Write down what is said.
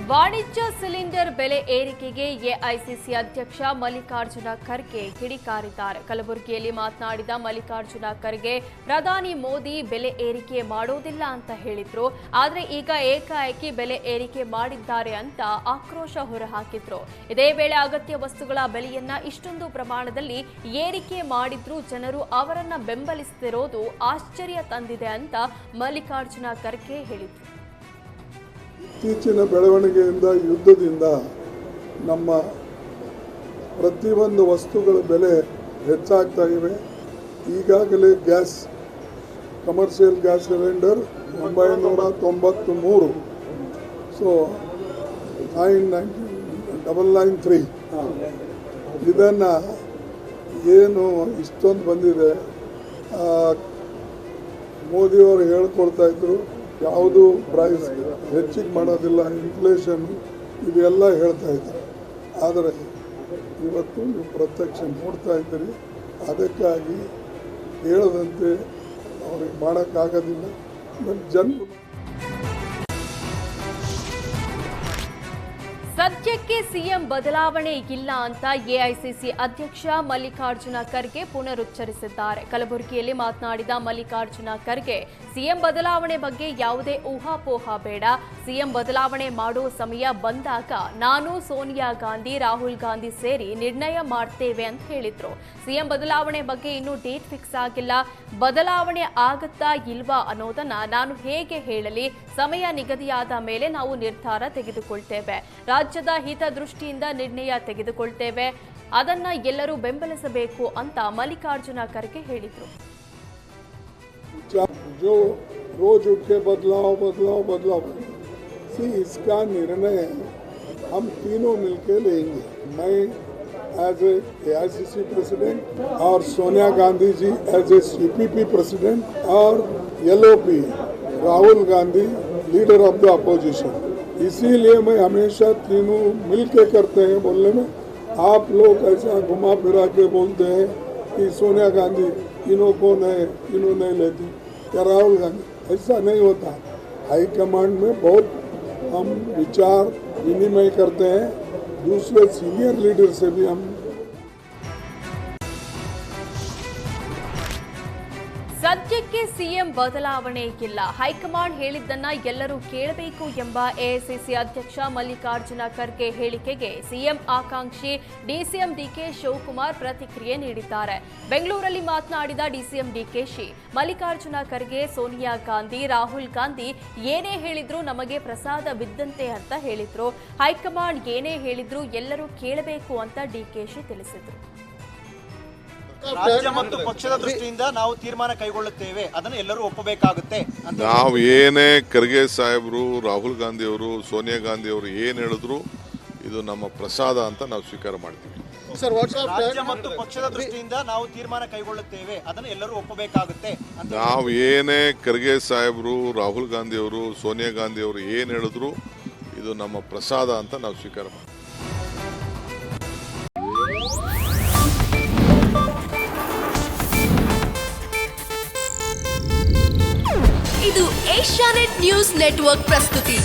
ವಾಣಿಜ್ಯ ಸಿಲಿಂಡರ್ ಬೆಲೆ ಏರಿಕೆಗೆ ಎಐಸಿಸಿ ಅಧ್ಯಕ್ಷ ಮಲ್ಲಿಕಾರ್ಜುನ ಖರ್ಗೆ ಕಿಡಿಕಾರಿದ್ದಾರೆ. ಕಲಬುರಗಿಯಲ್ಲಿ ಮಾತನಾಡಿದ ಮಲ್ಲಿಕಾರ್ಜುನ ಖರ್ಗೆ ಪ್ರಧಾನಿ ಮೋದಿ ಬೆಲೆ ಏರಿಕೆ ಮಾಡೋದಿಲ್ಲ ಅಂತ ಹೇಳಿದ್ರು. ಆದರೆ ಈಗ ಏಕಾಏಕಿ ಬೆಲೆ ಏರಿಕೆ ಮಾಡಿದ್ದಾರೆ ಅಂತ ಆಕ್ರೋಶ ಹೊರಹಾಕಿದ್ರು. ಇದೇ ವೇಳೆ ಅಗತ್ಯ ವಸ್ತುಗಳ ಬೆಲೆಯನ್ನ ಇಷ್ಟೊಂದು ಪ್ರಮಾಣದಲ್ಲಿ ಏರಿಕೆ ಮಾಡಿದ್ರೂ ಜನರು ಅವರನ್ನ ಬೆಂಬಲಿಸುತ್ತಿರೋದು ಆಶ್ಚರ್ಯ ತಂದಿದೆ ಅಂತ ಮಲ್ಲಿಕಾರ್ಜುನ ಖರ್ಗೆ ಹೇಳಿದ್ರು. ಇತ್ತೀಚಿನ ಬೆಳವಣಿಗೆಯಿಂದ ಯುದ್ಧದಿಂದ ನಮ್ಮ ಪ್ರತಿಯೊಂದು ವಸ್ತುಗಳ ಬೆಲೆ ಹೆಚ್ಚಾಗ್ತಾ ಇವೆ. ಈಗಾಗಲೇ ಕಮರ್ಷಿಯಲ್ ಗ್ಯಾಸ್ ಸಿಲಿಂಡರ್ 993, ಸೊ 993 ಇದನ್ನು ಏನು ಇಷ್ಟೊಂದು ಬಂದಿದೆ. ಮೋದಿಯವರು ಹೇಳ್ಕೊಳ್ತಾ ಇದ್ರು ಯಾವುದು ಪ್ರೈಸ್ ಹೆಚ್ಚಿಗೆ ಮಾಡೋದಿಲ್ಲ, ಇನ್ಫ್ಲೇಷನ್ ಇವೆಲ್ಲ ಹೇಳ್ತಾ ಇದ್ದಾರೆ. ಆದರೆ ಇವತ್ತು ನೀವು ಪ್ರತ್ಯಕ್ಷ ನೋಡ್ತಾ ಇದ್ದೀರಿ. ಅದಕ್ಕಾಗಿ ಹೇಳದಂತೆ ಅವ್ರಿಗೆ ಮಾಡೋಕ್ಕಾಗೋದಿಲ್ಲ. ಜನರು ಸದ್ಯಕ್ಕೆ ಸಿಎಂ ಬದಲಾವಣೆ ಇಲ್ಲ ಅಂತ ಎಐಸಿಸಿ ಅಧ್ಯಕ್ಷ ಮಲ್ಲಿಕಾರ್ಜುನ ಖರ್ಗೆ ಪುನರುಚ್ಚರಿಸಿದ್ದಾರೆ. ಕಲಬುರಗಿಯಲ್ಲಿ ಮಾತನಾಡಿದ ಮಲ್ಲಿಕಾರ್ಜುನ ಖರ್ಗೆ ಸಿಎಂ ಬದಲಾವಣೆ ಬಗ್ಗೆ ಯಾವುದೇ ಊಹಾಪೋಹ ಬೇಡ. ಸಿಎಂ ಬದಲಾವಣೆ ಮಾಡೋ ಸಮಯ ಬಂದಾಗ ನಾನು, ಸೋನಿಯಾ ಗಾಂಧಿ, ರಾಹುಲ್ ಗಾಂಧಿ ಸೇರಿ ನಿರ್ಣಯ ಮಾಡ್ತೇವೆ ಅಂತ ಹೇಳಿದ್ರು. ಸಿಎಂ ಬದಲಾವಣೆ ಬಗ್ಗೆ ಇನ್ನೂ ಡೇಟ್ ಫಿಕ್ಸ್ ಆಗಿಲ್ಲ. ಬದಲಾವಣೆ ಆಗತ್ತಾ ಇಲ್ವಾ ಅನ್ನೋದನ್ನ ನಾನು ಹೇಗೆ ಹೇಳಲಿ? ಸಮಯ ನಿಗದಿಯಾದ ಮೇಲೆ ನಾವು ನಿರ್ಧಾರ ತೆಗೆದುಕೊಳ್ತೇವೆ. ರಾಜ್ಯದ ಹಿತದೃಷ್ಟಿಯಿಂದ ನಿರ್ಣಯ ತೆಗೆದುಕೊಳ್ತೇವೆ. ಅದನ್ನ ಎಲ್ಲರೂ ಬೆಂಬಲಿಸಬೇಕು ಅಂತ ಮಲ್ಲಿಕಾರ್ಜುನ ಖರ್ಗೆ ಹೇಳಿದ್ರು. जो रोज उठ के बदलाव इसका निर्णय हम तीनों मिलकर लेंगे. मैं एज एआईसीसी प्रेसिडेंट और Sonia Gandhi ji as a CPP president और LOP Rahul Gandhi leader of the opposition. इसीलिए मैं हमेशा तीनों मिलके करते हैं. बोलने में आप लोग ऐसा घुमा फिरा के बोलते हैं कि सोनिया गांधी इन्हों कौन है, इन्हों नहीं लेती, या राहुल गांधी. ऐसा नहीं होता. हाईकमांड में बहुत हम विचार विनिमय करते हैं. दूसरे सीनियर लीडर से भी हम ಸದ್ಯಕ್ಕೆ ಸಿಎಂ ಬದಲಾವಣೆ ಇಲ್ಲ. ಹೈಕಮಾಂಡ್ ಹೇಳಿದ್ದನ್ನ ಎಲ್ಲರೂ ಕೇಳಬೇಕು ಎಂಬ ಎಐಸಿಸಿ ಅಧ್ಯಕ್ಷ ಮಲ್ಲಿಕಾರ್ಜುನ ಖರ್ಗೆ ಹೇಳಿಕೆಗೆ ಸಿಎಂ ಆಕಾಂಕ್ಷಿ ಡಿಸಿಎಂ ಡಿಕೆ ಶಿವಕುಮಾರ್ ಪ್ರತಿಕ್ರಿಯೆ ನೀಡಿದ್ದಾರೆ. ಬೆಂಗಳೂರಲ್ಲಿ ಮಾತನಾಡಿದ ಡಿಸಿಎಂ ಡಿಕೆಶಿ ಮಲ್ಲಿಕಾರ್ಜುನ ಖರ್ಗೆ ಸೋನಿಯಾ ಗಾಂಧಿ, ರಾಹುಲ್ ಗಾಂಧಿ ಏನೇ ಹೇಳಿದ್ರು ನಮಗೆ ಪ್ರಸಾದವಿದ್ದಂತೆ ಅಂತ ಹೇಳಿದ್ರು. ಹೈಕಮಾಂಡ್ ಏನೇ ಹೇಳಿದ್ರು ಎಲ್ಲರೂ ಕೇಳಬೇಕು ಅಂತ ಡಿಕೆಶಿ ತಿಳಿಸಿದ್ರು. ರಾಜ್ಯ ಮತ್ತು ಪಕ್ಷದ ದೃಷ್ಟಿಯಿಂದ ನಾವು ತೀರ್ಮಾನ ಕೈಗೊಳ್ಳುತ್ತೇವೆ, ಅದನ್ನು ಎಲ್ಲರೂ ಒಪ್ಪಬೇಕಾಗುತ್ತೆ. ನಾವು ಏನೇ ಖರ್ಗೆ ಸಾಹೇಬರು, ರಾಹುಲ್ ಗಾಂಧಿ ಅವರು, ಸೋನಿಯಾ ಗಾಂಧಿ ಅವರು ಏನ್ ಹೇಳಿದ್ರು ಇದು ನಮ್ಮ ಪ್ರಸಾದ ಅಂತ ನಾವು ಸ್ವೀಕಾರ ಮಾಡ್ತೀವಿ. ರಾಜ್ಯ ಮತ್ತು ಪಕ್ಷದ ದೃಷ್ಟಿಯಿಂದ ನಾವು ತೀರ್ಮಾನ ಕೈಗೊಳ್ಳುತ್ತೇವೆ, ಅದನ್ನು ಎಲ್ಲರೂ ಒಪ್ಪಬೇಕಾಗುತ್ತೆ. ನಾವು ಏನೇ ಖರ್ಗೆ ಸಾಹೇಬರು, ರಾಹುಲ್ ಗಾಂಧಿ ಅವರು, ಸೋನಿಯಾ ಗಾಂಧಿ ಅವರು ಏನ್ ಹೇಳಿದ್ರು ಇದು ನಮ್ಮ ಪ್ರಸಾದ ಅಂತ ನಾವು ಸ್ವೀಕಾರ ಮಾಡ್ತೀವಿ. ಇದು ಏಷ್ಯಾನೆಟ್ ನ್ಯೂಸ್ ನೆಟ್ವರ್ಕ್ ಪ್ರಸ್ತುತಿ.